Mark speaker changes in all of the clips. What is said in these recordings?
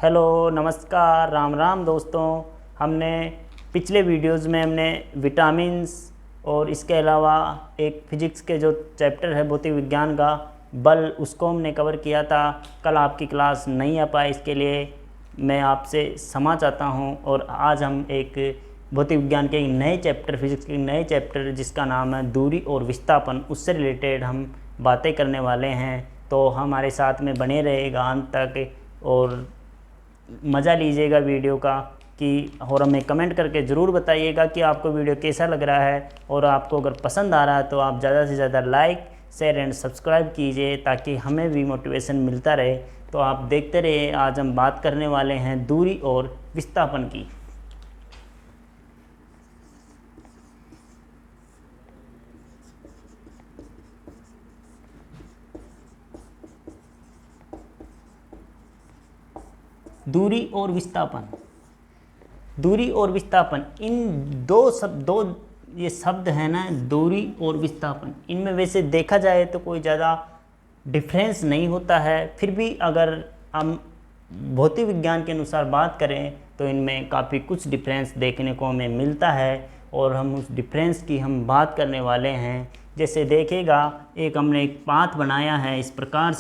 Speaker 1: Hello नमस्कार राम राम दोस्तों। हमने पिछले वीडियोज़ में हमने विटामिन्स और इसके अलावा एक फिजिक्स के जो चैप्टर है भौतिक विज्ञान का बल, उसको हमने कवर किया था। कल आपकी क्लास नहीं आ पाई, इसके लिए मैं आपसे क्षमा चाहता हूं। और आज हम एक भौतिक विज्ञान के एक नए चैप्टर, फिजिक्स के नए चैप्टर जिसका नाम है दूरी और विस्थापन, उससे रिलेटेड हम बातें करने वाले हैं। तो हमारे साथ में बने रहेगा अंत तक और मज़ा लीजिएगा वीडियो का और हमें कमेंट करके ज़रूर बताइएगा कि आपको वीडियो कैसा लग रहा है। और आपको अगर पसंद आ रहा है तो आप ज़्यादा से ज़्यादा लाइक, शेयर एंड सब्सक्राइब कीजिए ताकि हमें भी मोटिवेशन मिलता रहे। तो आप देखते रहिए। आज हम बात करने वाले हैं दूरी और विस्थापन की। दूरी और विस्थापन, दूरी और विस्थापन, इन दो ये शब्द है ना, दूरी और विस्थापन, इनमें वैसे देखा जाए तो कोई ज़्यादा डिफरेंस नहीं होता है। फिर भी अगर हम भौतिक विज्ञान के अनुसार बात करें तो इनमें काफ़ी कुछ डिफरेंस देखने को हमें मिलता है और हम उस डिफरेंस की हम बात करने वाले हैं। जैसे देखिएगा, हमने एक पाथ बनाया है। इस प्रकार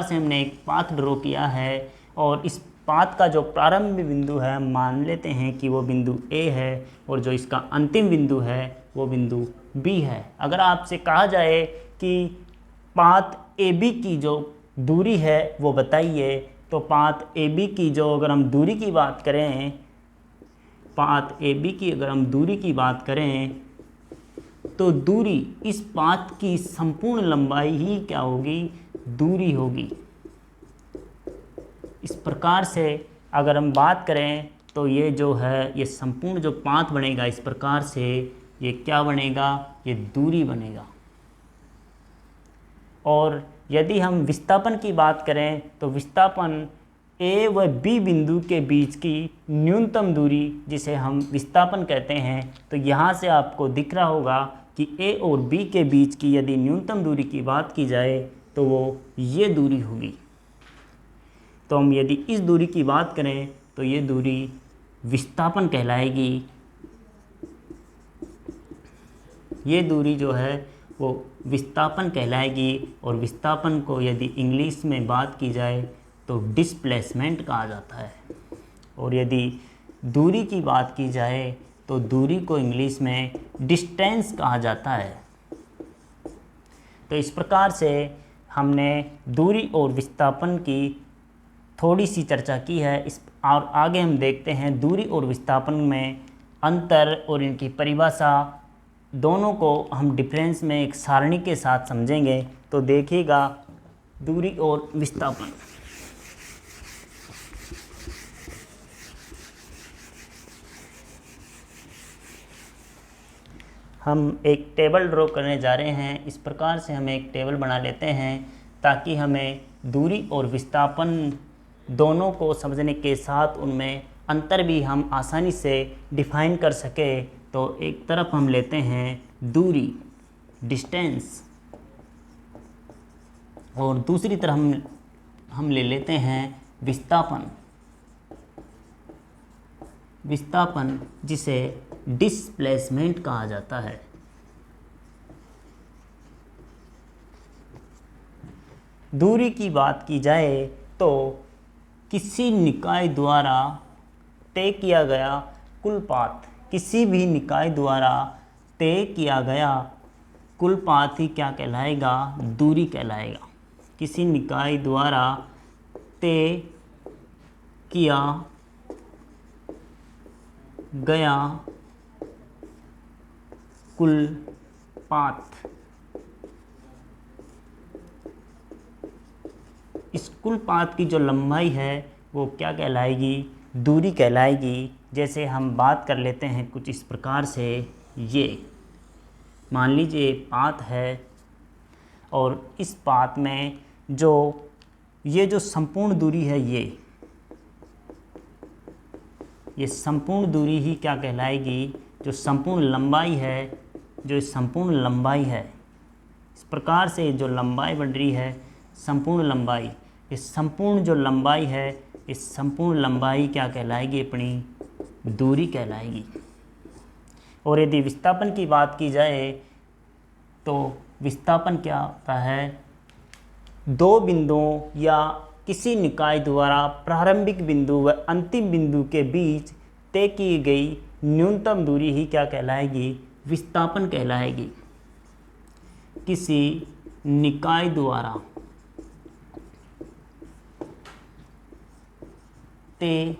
Speaker 1: से हमने एक पाथ ड्रॉ किया है और इस पाथ का जो प्रारंभ बिंदु है हम मान लेते हैं कि वो बिंदु A है और जो इसका अंतिम बिंदु है वो बिंदु B है। अगर आपसे कहा जाए कि पाथ AB की जो दूरी है वो बताइए, तो पाथ AB की जो अगर हम दूरी की बात करें, पाथ AB की अगर हम दूरी की बात करें तो दूरी, इस पाथ की संपूर्ण लंबाई ही क्या होगी, दूरी होगी। इस प्रकार से अगर हम बात करें तो ये जो है, ये संपूर्ण जो पाथ बनेगा इस प्रकार से, ये क्या बनेगा, ये दूरी बनेगा। और यदि हम विस्थापन की बात करें तो विस्थापन A व B बिंदु के बीच की न्यूनतम दूरी, जिसे हम विस्थापन कहते हैं। तो यहाँ से आपको दिख रहा होगा कि A और B के बीच की यदि न्यूनतम दूरी की बात की जाए तो वो ये दूरी होगी। तो हम यदि इस दूरी की बात करें तो ये दूरी विस्थापन कहलाएगी। ये दूरी जो है वो विस्थापन कहलाएगी। और विस्थापन को यदि इंग्लिश में बात की जाए तो डिस्प्लेसमेंट कहा जाता है। और यदि दूरी की बात की जाए तो दूरी को इंग्लिश में डिस्टेंस कहा जाता है। तो इस प्रकार से हमने दूरी और विस्थापन की थोड़ी सी चर्चा की है। और आगे हम देखते हैं दूरी और विस्थापन में अंतर और इनकी परिभाषा, दोनों को हम डिफरेंस में एक सारणी के साथ समझेंगे। तो देखिएगा, दूरी और विस्थापन, हम एक टेबल ड्रॉ करने जा रहे हैं। इस प्रकार से हम एक टेबल बना लेते हैं ताकि हमें दूरी और विस्थापन दोनों को समझने के साथ उनमें अंतर भी हम आसानी से डिफाइन कर सके। तो एक तरफ हम लेते हैं दूरी, डिस्टेंस, और दूसरी तरफ हम ले लेते हैं विस्थापन, जिसे डिस्प्लेसमेंट कहा जाता है। दूरी की बात की जाए तो किसी निकाय द्वारा तय किया गया कुल पाथ, किसी भी निकाय द्वारा तय किया गया कुल पाथ ही क्या कहलाएगा, दूरी कहलाएगा। किसी निकाय द्वारा तय किया गया कुल पाथ, इस कुल पाथ की जो लंबाई है वो क्या कहलाएगी, दूरी कहलाएगी। जैसे हम बात कर लेते हैं कुछ इस प्रकार से, ये मान लीजिए पाथ है और इस पाथ में ये जो संपूर्ण दूरी है, ये संपूर्ण दूरी ही क्या कहलाएगी, जो संपूर्ण लंबाई है, जो संपूर्ण लंबाई है। इस प्रकार से जो लंबाई बढ़ रही है, संपूर्ण लंबाई, ये संपूर्ण जो लंबाई है, इस संपूर्ण लंबाई क्या कहलाएगी? अपनी दूरी कहलाएगी। और यदि विस्थापन की बात की जाए तो विस्थापन क्या होता है? दो बिंदुओं या किसी निकाय द्वारा प्रारंभिक बिंदु व अंतिम बिंदु के बीच तय की गई न्यूनतम दूरी ही क्या कहलाएगी? विस्थापन कहलाएगी। किसी निकाय द्वारा तय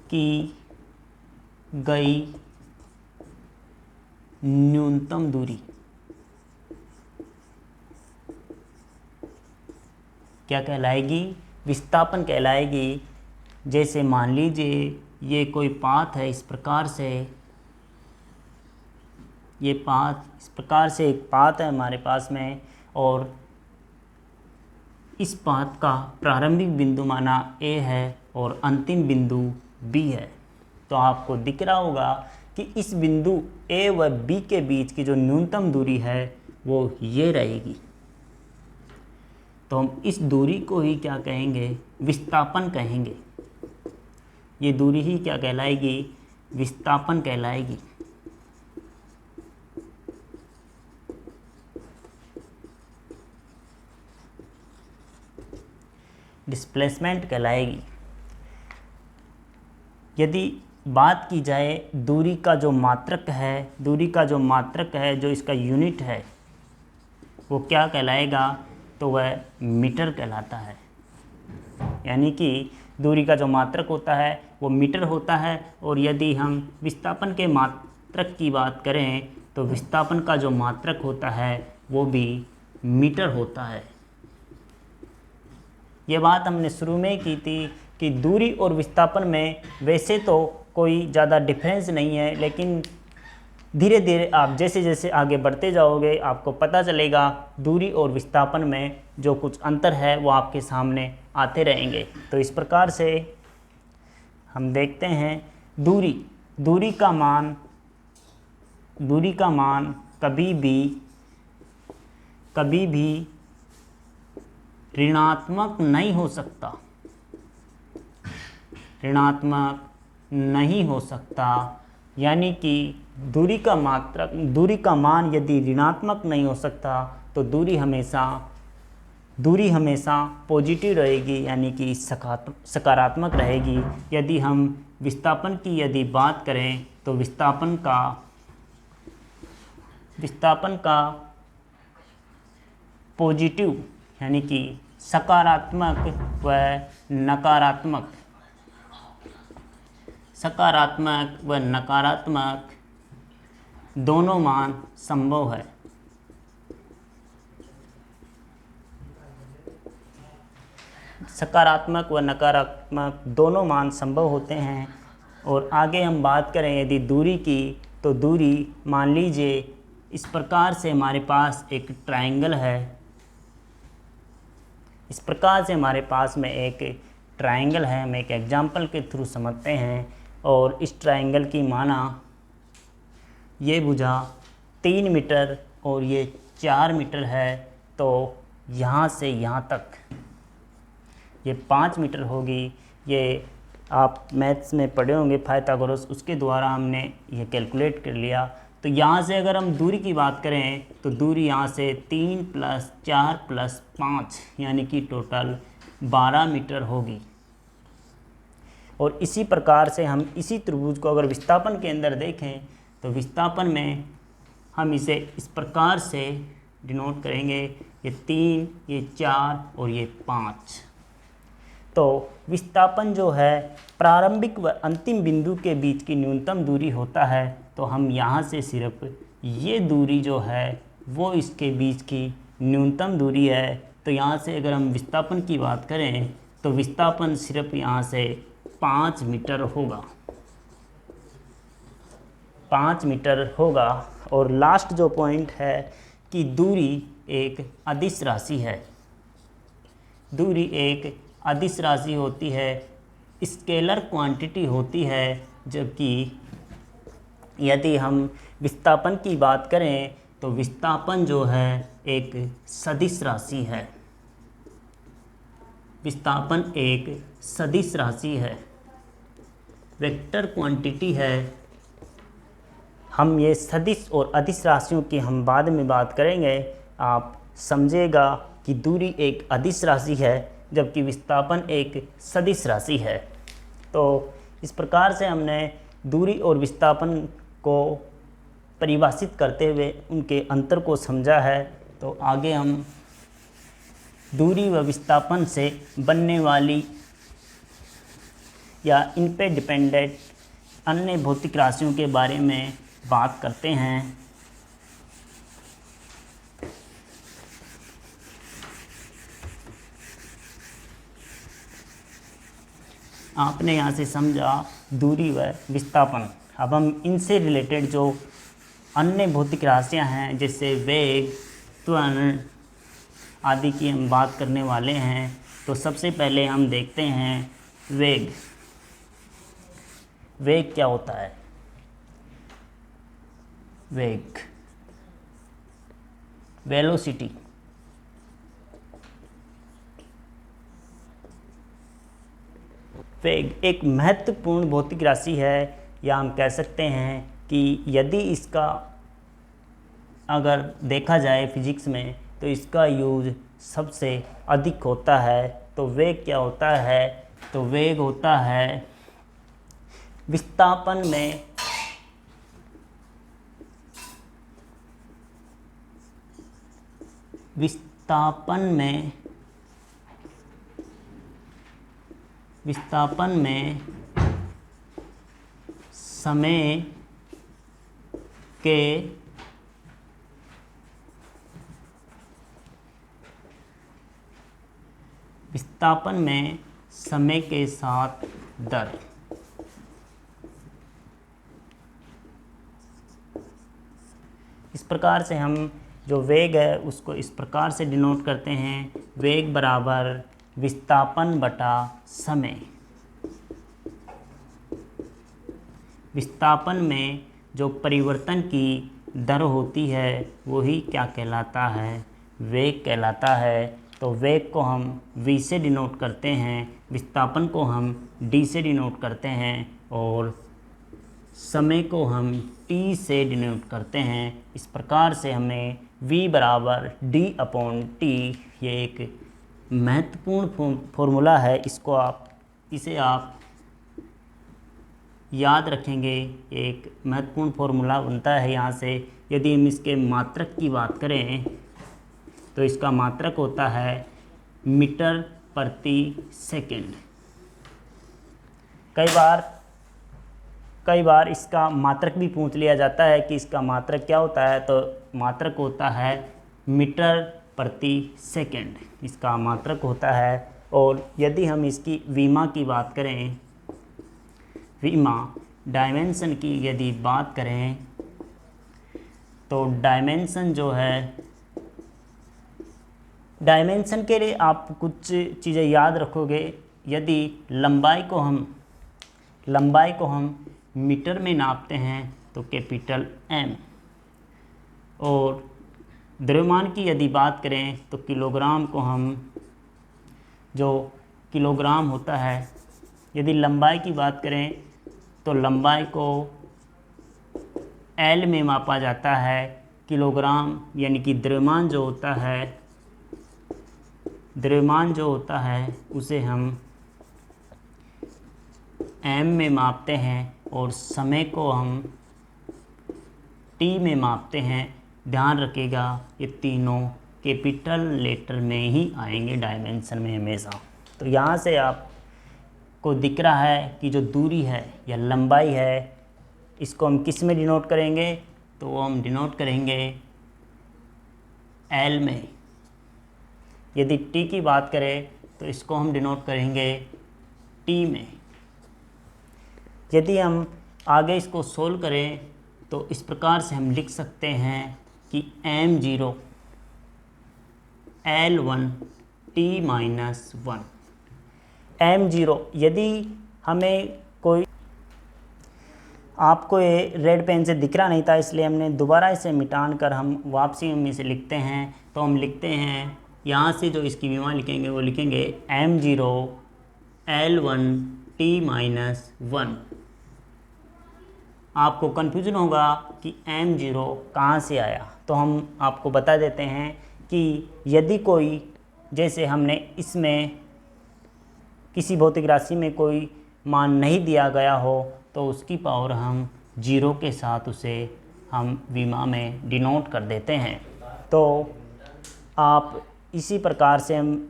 Speaker 1: की गई न्यूनतम दूरी क्या कहलाएगी? विस्थापन कहलाएगी। जैसे मान लीजिए ये कोई पाथ है, इस प्रकार से ये पाथ, इस प्रकार से एक पाथ है हमारे पास में, और इस पाथ का प्रारंभिक बिंदु माना A है और अंतिम बिंदु B है। तो आपको दिख रहा होगा कि इस बिंदु A व B के बीच की जो न्यूनतम दूरी है वो ये रहेगी। तो हम इस दूरी को ही क्या कहेंगे? विस्थापन कहेंगे। ये दूरी ही क्या कहलाएगी? विस्थापन कहलाएगी। डिस्प्लेसमेंट कहलाएगी। यदि बात की जाए दूरी का जो मात्रक है, जो इसका यूनिट है वो क्या कहलाएगा? तो वह मीटर कहलाता है। यानी कि दूरी का जो मात्रक होता है वो मीटर होता है। और यदि हम विस्थापन के मात्रक की बात करें तो विस्थापन का जो मात्रक होता है वो भी मीटर होता है। ये बात हमने शुरू में की थी कि दूरी और विस्थापन में वैसे तो कोई ज़्यादा डिफरेंस नहीं है, लेकिन धीरे धीरे आप जैसे जैसे आगे बढ़ते जाओगे आपको पता चलेगा दूरी और विस्थापन में जो कुछ अंतर है वो आपके सामने आते रहेंगे। तो इस प्रकार से हम देखते हैं दूरी का मान कभी भी ऋणात्मक नहीं हो सकता। यानी कि दूरी का मान यदि ऋणात्मक नहीं हो सकता तो दूरी हमेशा पॉजिटिव रहेगी, यानी कि सकारात्मक रहेगी। यदि हम विस्थापन की बात करें तो विस्थापन का पॉजिटिव यानी कि सकारात्मक व नकारात्मक दोनों मान संभव है। सकारात्मक व नकारात्मक दोनों मान संभव होते हैं। और आगे हम बात करें यदि दूरी की, तो दूरी मान लीजिए इस प्रकार से हमारे पास एक ट्रायंगल है। इस प्रकार से हमारे पास में एक ट्रायंगल है। हम एक एग्जाम्पल के थ्रू समझते हैं। और इस ट्रायंगल की माना ये भुजा 3 मीटर और ये 4 मीटर है। तो यहाँ से यहाँ तक ये 5 मीटर होगी। ये आप मैथ्स में पढ़े होंगे पाइथागोरस, उसके द्वारा हमने ये कैलकुलेट कर लिया। तो यहाँ से अगर हम दूरी की बात करें तो दूरी यहाँ से 3 + 4 + 5 यानी कि टोटल 12 मीटर होगी। और इसी प्रकार से हम इसी त्रिभुज को अगर विस्थापन के अंदर देखें तो विस्थापन में हम इसे इस प्रकार से डिनोट करेंगे, ये 3, ये 4 और ये 5। तो विस्थापन जो है प्रारंभिक व अंतिम बिंदु के बीच की न्यूनतम दूरी होता है। तो हम यहाँ से सिर्फ ये दूरी जो है वो इसके बीच की न्यूनतम दूरी है। तो यहाँ से अगर हम विस्थापन की बात करें तो विस्थापन सिर्फ यहाँ से 5 मीटर होगा, 5 मीटर होगा। और लास्ट जो पॉइंट है कि दूरी एक अदिश राशि है। दूरी एक अदिश राशि होती है, स्केलर क्वांटिटी होती है। जबकि यदि हम विस्थापन की बात करें तो विस्थापन जो है एक सदिश राशि है। विस्थापन एक सदिश राशि है, वेक्टर क्वांटिटी है। हम ये सदिश और अदिश राशियों की हम बाद में बात करेंगे। आप समझेगा कि दूरी एक अदिश राशि है जबकि विस्थापन एक सदिश राशि है। तो इस प्रकार से हमने दूरी और विस्थापन को परिभाषित करते हुए उनके अंतर को समझा है। तो आगे हम दूरी व विस्थापन से बनने वाली या इन पे डिपेंडेंट अन्य भौतिक राशियों के बारे में बात करते हैं। आपने यहाँ से समझा दूरी व विस्थापन। अब हम इनसे रिलेटेड जो अन्य भौतिक राशियाँ हैं जैसे वेग, त्वरण आदि की हम बात करने वाले हैं। तो सबसे पहले हम देखते हैं वेग। वेग क्या होता है? वेग, वेलोसिटी। वेग एक महत्वपूर्ण भौतिक राशि है, या हम कह सकते हैं कि यदि इसका अगर देखा जाए फिजिक्स में तो इसका यूज सबसे अधिक होता है। तो वेग क्या होता है? तो वेग होता है विस्थापन में समय के विस्थापन में समय के साथ दर। इस प्रकार से हम जो वेग है उसको इस प्रकार से डिनोट करते हैं, वेग बराबर विस्थापन बटा समय। विस्थापन में जो परिवर्तन की दर होती है वही क्या कहलाता है? वेग कहलाता है। तो वेग को हम v से डिनोट करते हैं, विस्थापन को हम d से डिनोट करते हैं और समय को हम t से डिनोट करते हैं। इस प्रकार से हमें v बराबर d/t, ये एक महत्वपूर्ण फॉर्मूला है। इसे आप याद रखेंगे। एक महत्वपूर्ण फॉर्मूला बनता है यहाँ से। यदि हम इसके मात्रक की बात करें तो इसका मात्रक होता है मीटर प्रति सेकंड। कई बार इसका मात्रक भी पूछ लिया जाता है कि इसका मात्रक क्या होता है। तो मात्रक होता है मीटर प्रति सेकंड, इसका मात्रक होता है। और यदि हम इसकी विमा की बात करें, विमा डायमेंशन की यदि बात करें तो डायमेंशन जो है, डायमेंशन के लिए आप कुछ चीज़ें याद रखोगे। यदि लंबाई को हम मीटर में नापते हैं तो कैपिटल M, और द्रव्यमान की यदि बात करें तो किलोग्राम को हम, जो किलोग्राम होता है, यदि लंबाई की बात करें तो लंबाई को L में मापा जाता है। किलोग्राम यानी कि द्रव्यमान जो होता है उसे हम M में मापते हैं और समय को हम T में मापते हैं। ध्यान रखिएगा ये तीनों कैपिटल लेटर में ही आएंगे डायमेंशन में हमेशा। तो यहाँ से आपको दिख रहा है कि जो दूरी है या लंबाई है, इसको हम किस में डिनोट करेंगे? तो वो हम डिनोट करेंगे L में। यदि T की बात करें तो इसको हम डिनोट करेंगे T में। यदि हम आगे इसको सोल्व करें तो इस प्रकार से हम लिख सकते हैं कि m0 L1 T-1। m0, यदि हमें कोई, आपको ये रेड पेन से दिख रहा नहीं था इसलिए हमने दोबारा इसे मिटान कर हम वापसी में इसे लिखते हैं। तो हम लिखते हैं यहाँ से जो इसकी विमा लिखेंगे वो लिखेंगे m0 L1 t-1। आपको कन्फ्यूजन होगा कि m0 कहाँ से आया, तो हम आपको बता देते हैं कि यदि कोई, जैसे हमने इसमें किसी भौतिक राशि में कोई मान नहीं दिया गया हो तो उसकी पावर हम 0 के साथ उसे हम विमा में डिनोट कर देते हैं। तो आप इसी प्रकार से हम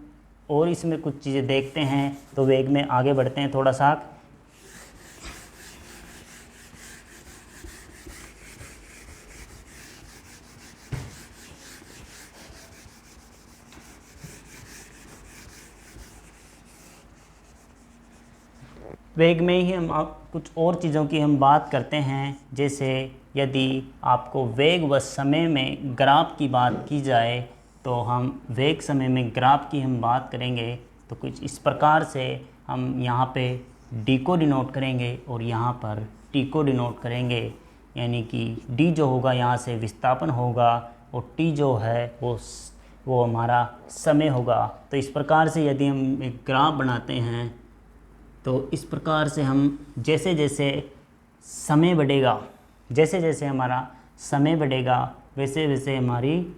Speaker 1: और इसमें कुछ चीज़ें देखते हैं। तो वेग में आगे बढ़ते हैं थोड़ा सा। वेग में ही हम कुछ और चीज़ों की हम बात करते हैं। जैसे यदि आपको वेग व समय में ग्राफ की बात की जाए तो हम वेग समय में ग्राफ की हम बात करेंगे तो कुछ इस प्रकार से हम यहाँ पे डी को डिनोट करेंगे और यहाँ पर टी को डिनोट करेंगे। यानी कि डी जो होगा यहाँ से विस्थापन होगा और टी जो है वो हमारा समय होगा। तो इस प्रकार से यदि हम एक ग्राफ बनाते हैं तो इस प्रकार से हम जैसे जैसे समय बढ़ेगा, जैसे जैसे हमारा समय बढ़ेगा वैसे वैसे हमारी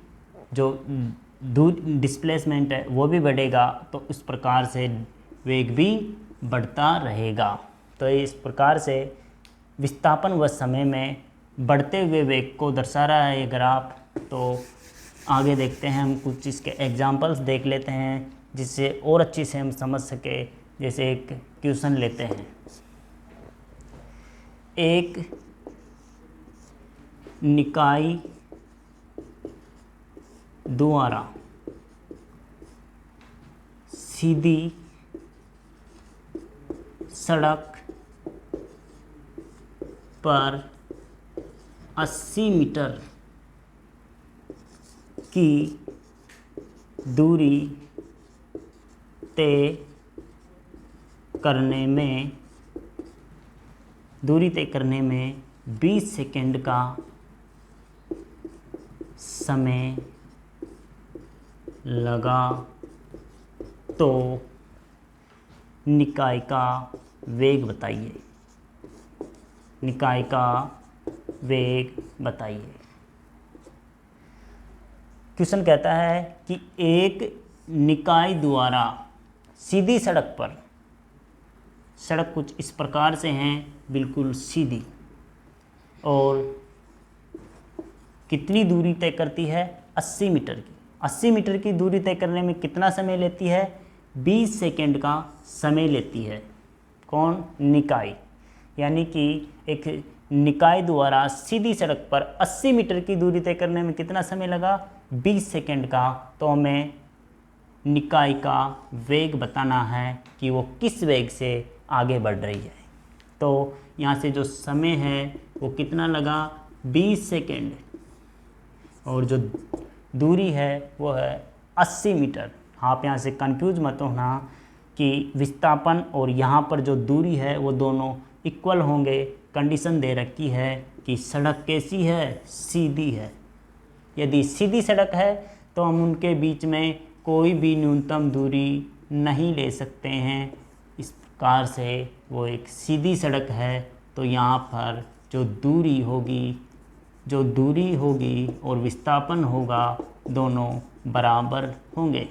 Speaker 1: जो डिस्प्लेसमेंट है वो भी बढ़ेगा। तो इस प्रकार से वेग भी बढ़ता रहेगा। तो इस प्रकार से विस्थापन व समय में बढ़ते हुए वेग को दर्शा रहा है ये ग्राफ। तो आगे देखते हैं, हम कुछ इसके एग्जांपल्स देख लेते हैं जिससे और अच्छी से हम समझ सके। जैसे एक क्वेश्चन लेते हैं, एक निकाय द्वारा सीधी सड़क पर 80 मीटर की दूरी तय करने में 20 सेकंड का समय लगा तो निकाय का वेग बताइए। निकाय का वेग बताइए। क्वेश्चन कहता है कि एक निकाय द्वारा सीधी सड़क पर, सड़क कुछ इस प्रकार से हैं बिल्कुल सीधी, और कितनी दूरी तय करती है 80 मीटर की। 80 मीटर की दूरी तय करने में कितना समय लेती है? 20 सेकंड का समय लेती है। कौन? निकाय। यानी कि एक निकाय द्वारा सीधी सड़क पर 80 मीटर की दूरी तय करने में कितना समय लगा? 20 सेकंड का। तो हमें निकाय का वेग बताना है कि वो किस वेग से आगे बढ़ रही है। तो यहाँ से जो समय है वो कितना लगा? 20 सेकंड, और जो दूरी है वो है 80 मीटर। आप यहाँ से कंफ्यूज मत होना कि विस्थापन और यहाँ पर जो दूरी है वो दोनों इक्वल होंगे। कंडीशन दे रखी है कि सड़क कैसी है? सीधी है। यदि सीधी सड़क है तो हम उनके बीच में कोई भी न्यूनतम दूरी नहीं ले सकते हैं। इस प्रकार से वो एक सीधी सड़क है। तो यहाँ पर जो दूरी होगी और विस्थापन होगा दोनों बराबर होंगे।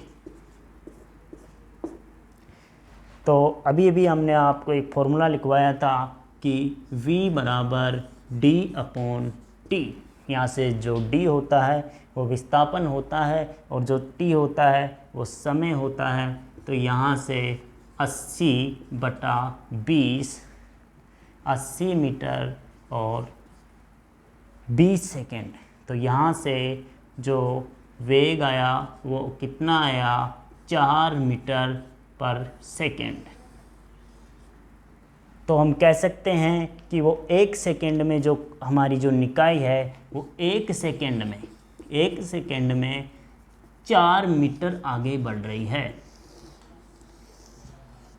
Speaker 1: तो अभी हमने आपको एक फॉर्मूला लिखवाया था कि V बराबर D/T। यहाँ से जो D होता है वो विस्थापन होता है और जो T होता है वो समय होता है। तो यहाँ से 80/20, 80 मीटर और 20 सेकेंड। तो यहाँ से जो वेग आया वो कितना आया? 4 मीटर पर सेकेंड। तो हम कह सकते हैं कि वो 1 सेकेंड में जो हमारी जो निकाय है वो 1 सेकेंड में 4 मीटर आगे बढ़ रही है।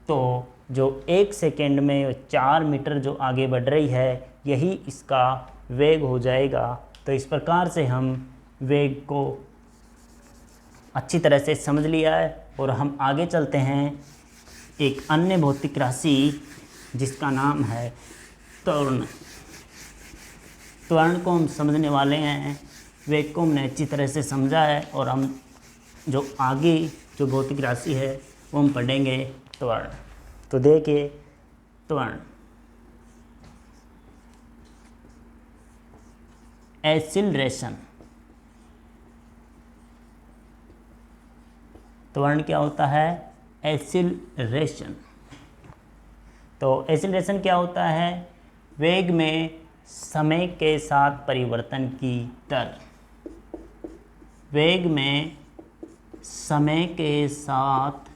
Speaker 1: तो जो 1 सेकेंड में 4 मीटर जो आगे बढ़ रही है यही इसका वेग हो जाएगा। तो इस प्रकार से हम वेग को अच्छी तरह से समझ लिया है और हम आगे चलते हैं एक अन्य भौतिक राशि जिसका नाम है त्वरण। त्वरण को हम समझने वाले हैं, वेग को हमने अच्छी तरह से समझा है और हम जो आगे जो भौतिक राशि है वो हम पढ़ेंगे त्वरण। तो देखिए त्वरण एक्सीलरेशन। त्वरण क्या होता है? एक्सीलरेशन। तो एक्सीलरेशन क्या होता है? वेग में समय के साथ परिवर्तन की दर। वेग में समय के साथ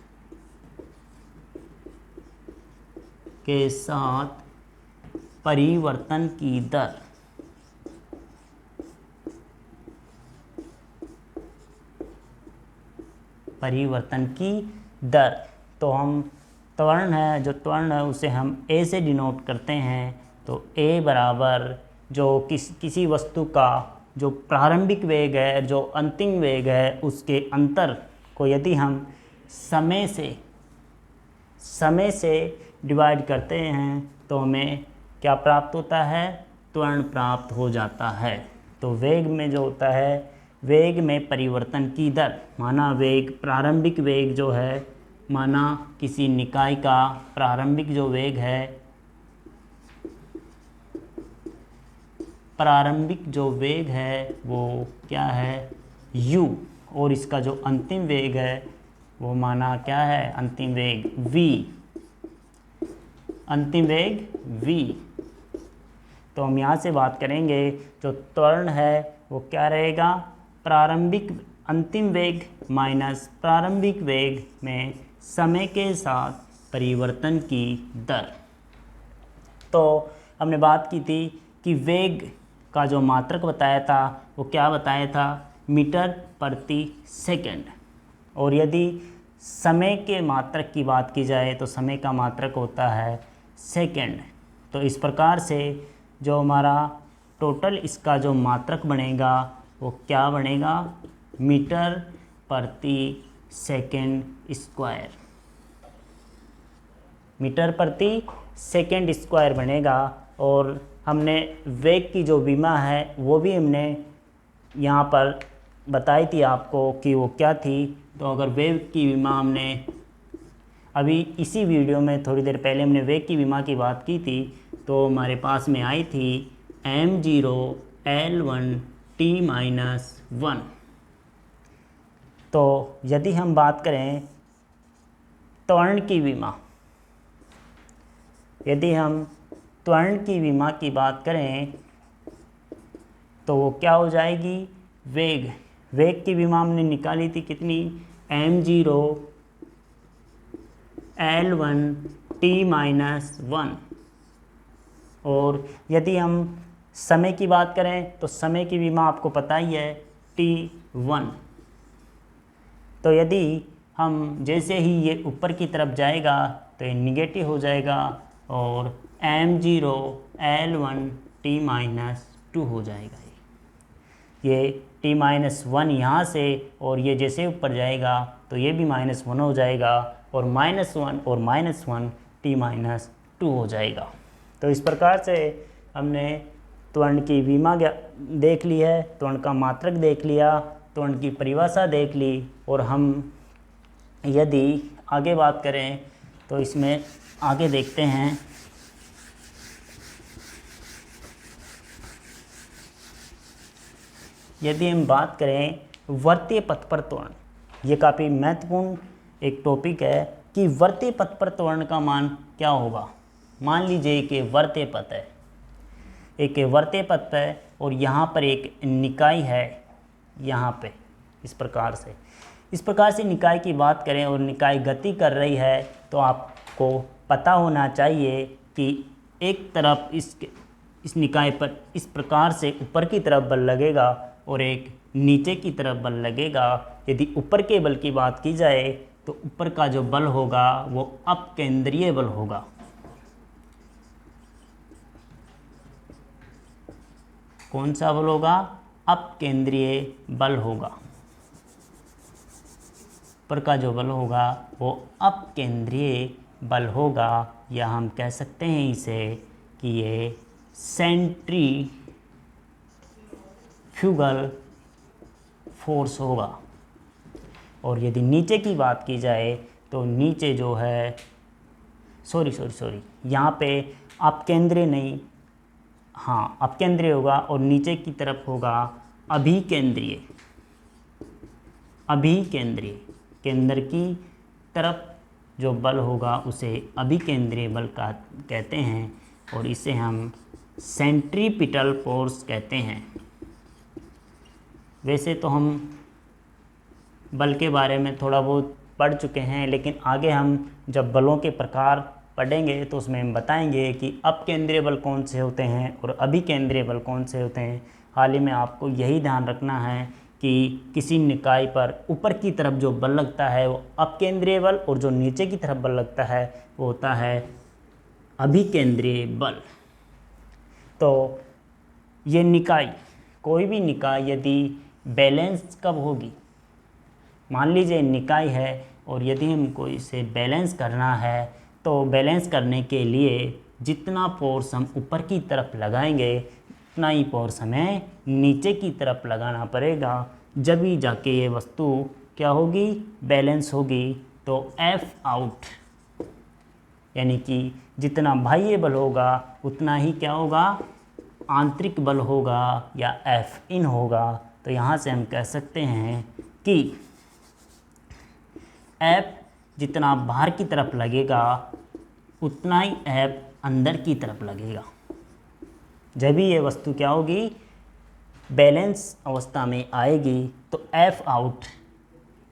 Speaker 1: परिवर्तन की दर। परिवर्तन की दर। तो हम त्वरण है, जो त्वरण है उसे हम ए से डिनोट करते हैं। तो ए बराबर जो किसी वस्तु का जो प्रारंभिक वेग है, जो अंतिम वेग है, उसके अंतर को यदि हम समय से डिवाइड करते हैं तो हमें क्या प्राप्त होता है? त्वरण प्राप्त हो जाता है। तो वेग में जो होता है, वेग में परिवर्तन की दर, माना वेग, प्रारंभिक वेग जो है, माना किसी निकाय का प्रारंभिक जो वेग है, प्रारंभिक जो वेग है वो क्या है? u। और इसका जो अंतिम वेग है वो माना क्या है? अंतिम वेग v। अंतिम वेग v। तो हम यहाँ से बात करेंगे, जो त्वरण है वो क्या रहेगा? प्रारंभिक अंतिम वेग माइनस प्रारंभिक वेग में समय के साथ परिवर्तन की दर। तो हमने बात की थी कि वेग का जो मात्रक बताया था वो क्या बताया था? मीटर प्रति सेकंड। और यदि समय के मात्रक की बात की जाए तो समय का मात्रक होता है सेकंड। तो इस प्रकार से जो हमारा टोटल इसका जो मात्रक बनेगा वो क्या बनेगा? मीटर प्रति सेकंड स्क्वायर। मीटर प्रति सेकंड स्क्वायर बनेगा। और हमने वेग की जो विमा है वो भी हमने यहाँ पर बताई थी आपको कि वो क्या थी। तो अगर वेग की विमा हमने अभी इसी वीडियो में थोड़ी देर पहले हमने वेग की विमा की बात की थी, तो हमारे पास में आई थी m0 L1 t-1। तो यदि हम बात करें त्वरण की विमा, यदि हम त्वरण की विमा की बात करें तो वो क्या हो जाएगी? वेग की विमा हमने निकाली थी कितनी? m0 L1 t-1। और यदि हम समय की बात करें तो समय की विमा आपको पता ही है t1। तो यदि हम जैसे ही ये ऊपर की तरफ जाएगा तो ये निगेटिव हो जाएगा और m0 L1 t-2 हो जाएगा। ये t-1 यहाँ से, और ये जैसे ऊपर जाएगा तो ये भी -1 हो जाएगा और -1 और -1 t-2 हो जाएगा। तो इस प्रकार से हमने त्वरण की विमा देख ली है, त्वरण का मात्रक देख लिया, त्वरण की परिभाषा देख ली। और हम यदि आगे बात करें तो इसमें आगे देखते हैं यदि हम बात करें वर्तीय पथ पर त्वरण, ये काफ़ी महत्वपूर्ण एक टॉपिक है कि वर्तीय पथ पर त्वरण का मान क्या होगा। मान लीजिए कि वर्तीय पथ है, एक वर्तीय पथ है और यहाँ पर एक निकाय है, यहाँ पे इस प्रकार से निकाय की बात करें और निकाय गति कर रही है, तो आपको पता होना चाहिए कि एक तरफ इस निकाय पर इस प्रकार से ऊपर की तरफ बल लगेगा और एक नीचे की तरफ बल लगेगा। यदि ऊपर के बल की बात की जाए तो ऊपर का जो बल होगा वो अपकेंद्रीय बल होगा। कौन सा बल होगा? अपकेंद्रीय बल होगा। ऊपर का जो बल होगा वो अपकेंद्रीय बल होगा, या हम कह सकते हैं इसे कि ये सेंट्रीफ्यूगल फोर्स होगा। और यदि नीचे की बात की जाए तो नीचे जो है सॉरी यहाँ पे अपकेंद्रीय नहीं, हाँ अपकेंद्रीय होगा, और नीचे की तरफ होगा अभिकेंद्रीय। केंद्र की तरफ जो बल होगा उसे अभिकेंद्रीय बल का कहते हैं, और इसे हम सेंट्रीपिटल फोर्स कहते हैं। वैसे तो हम बल के बारे में थोड़ा बहुत पढ़ चुके हैं, लेकिन आगे हम जब बलों के प्रकार पढ़ेंगे तो उसमें हम बताएंगे कि अपकेंद्रीय बल कौन से होते हैं और अभिकेंद्रीय बल कौन से होते हैं। हाल ही में आपको यही ध्यान रखना है कि किसी निकाय पर ऊपर की तरफ जो बल लगता है वो अपकेंद्रीय बल, और जो नीचे की तरफ बल लगता है वो होता है अभिकेंद्रीय बल। तो ये निकाय, कोई भी निकाय यदि बैलेंस कब होगी, मान लीजिए निकाय है और यदि हमको इसे बैलेंस करना है तो बैलेंस करने के लिए जितना फोर्स हम ऊपर की तरफ लगाएंगे उतना ही फोर्स हमें नीचे की तरफ लगाना पड़ेगा, जब ही जाके ये वस्तु क्या होगी, बैलेंस होगी। तो F आउट यानी कि जितना बाह्य बल होगा उतना ही क्या होगा, आंतरिक बल होगा या F इन होगा। तो यहाँ से हम कह सकते हैं कि F जितना बाहर की तरफ लगेगा उतना ही F अंदर की तरफ लगेगा। जब भी ये वस्तु क्या होगी, बैलेंस अवस्था में आएगी, तो F आउट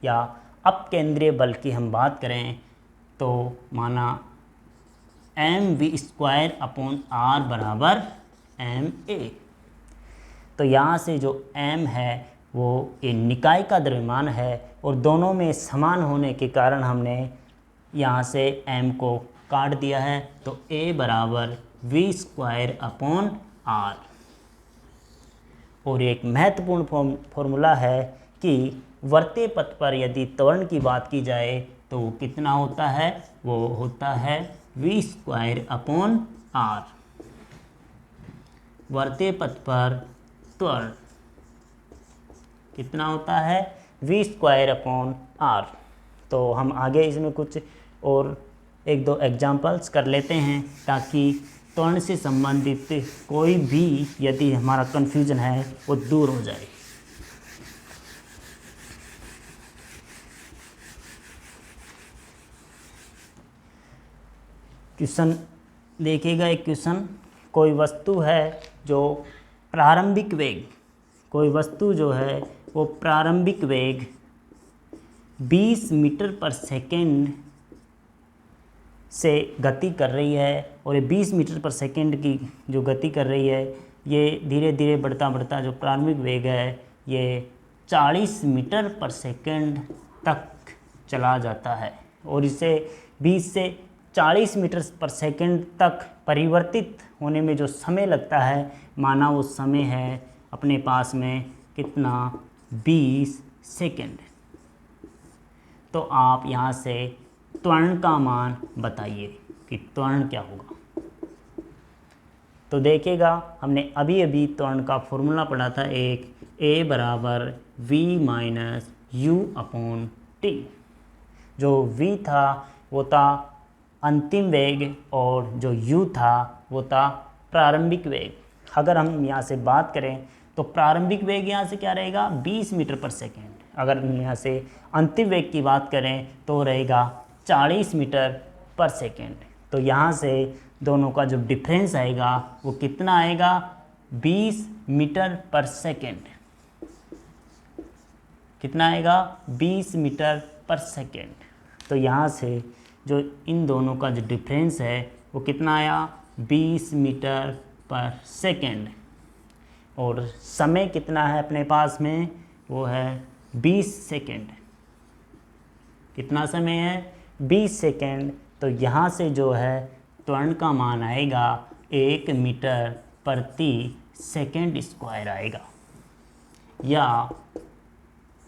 Speaker 1: या अपकेंद्रीय बल की हम बात करें तो माना mv² बराबर ma। तो यहाँ से जो m है वो ये निकाय का द्रव्यमान है, और दोनों में समान होने के कारण हमने यहाँ से m को काट दिया है। तो a बराबर v²/r। और एक महत्वपूर्ण फॉर्मूला है कि वर्तीय पथ पर यदि त्वरण की बात की जाए तो वो कितना होता है, वो होता है v²/r। वर्तीय पथ पर त्वरण कितना होता है, v²/r। तो हम आगे इसमें कुछ और एक दो एग्जांपल्स कर लेते हैं ताकि त्वरण से संबंधित कोई भी यदि हमारा कन्फ्यूजन है वो दूर हो जाए। क्वेश्चन देखिएगा, एक क्वेश्चन, कोई वस्तु है जो प्रारंभिक वेग, कोई वस्तु जो है वो प्रारंभिक वेग 20 मीटर पर सेकेंड से गति कर रही है, और ये 20 मीटर पर सेकेंड की जो गति कर रही है ये धीरे धीरे बढ़ता बढ़ता जो प्रारंभिक वेग है ये 40 मीटर पर सेकेंड तक चला जाता है, और इसे 20 से 40 मीटर पर सेकेंड तक परिवर्तित होने में जो समय लगता है, माना वो समय है अपने पास में कितना, 20 सेकेंड। तो आप यहाँ से त्वरण का मान बताइए कि त्वरण क्या होगा। तो देखिएगा, हमने अभी अभी त्वरण का फॉर्मूला पढ़ा था, एक a बराबर v माइनस u/t। जो v था वो था अंतिम वेग, और जो u था वो था प्रारंभिक वेग। अगर हम यहाँ से बात करें तो प्रारंभिक वेग यहाँ से क्या रहेगा, 20 मीटर पर सेकेंड। अगर हम यहाँ से अंतिम वेग की बात करें तो रहेगा 40 मीटर पर सेकेंड। तो यहाँ से दोनों का जो डिफरेंस आएगा वो कितना आएगा, 20 मीटर पर सेकेंड। कितना आएगा, 20 मीटर पर सेकेंड। तो यहाँ से जो इन दोनों का जो डिफरेंस है वो कितना आया, 20 मीटर पर सेकेंड। और समय कितना है अपने पास में, वो है 20 सेकेंड। कितना समय है, 20 सेकेंड। तो यहाँ से जो है त्वरण का मान आएगा 1 मीटर प्रति सेकेंड स्क्वायर आएगा, या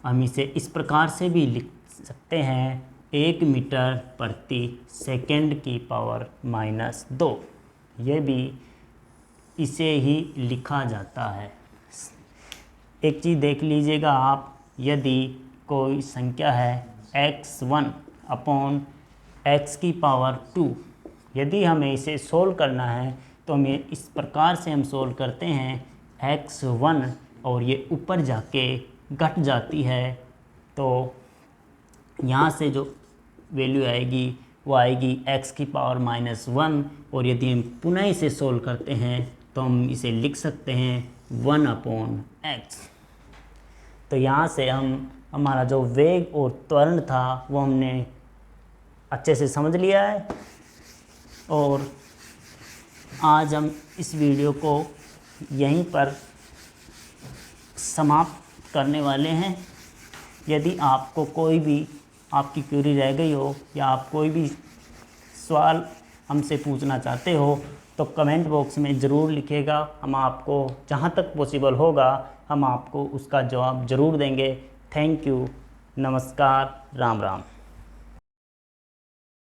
Speaker 1: हम इसे इस प्रकार से भी लिख सकते हैं 1 मीटर प्रति सेकंड की पावर -2। ये भी इसे ही लिखा जाता है। एक चीज़ देख लीजिएगा आप, यदि कोई संख्या है x1 अपॉन x की पावर 2, यदि हमें इसे सोल्व करना है तो हमें इस प्रकार से हम सोल्व करते हैं x1 और ये ऊपर जाके घट जाती है, तो यहाँ से जो वैल्यू आएगी वो आएगी x की पावर -1। और यदि हम पुनः इसे सोल्व करते हैं तो हम इसे लिख सकते हैं 1 अपॉन x। तो यहाँ से हम हमारा जो वेग और त्वरण था वो हमने अच्छे से समझ लिया है। और आज हम इस वीडियो को यहीं पर समाप्त करने वाले हैं। यदि आपको कोई भी आपकी क्वेरी रह गई हो या आप कोई भी सवाल हमसे पूछना चाहते हो तो कमेंट बॉक्स में ज़रूर लिखिएगा। हम आपको जहाँ तक पॉसिबल होगा हम आपको उसका जवाब ज़रूर देंगे। थैंक यू, नमस्कार, राम राम।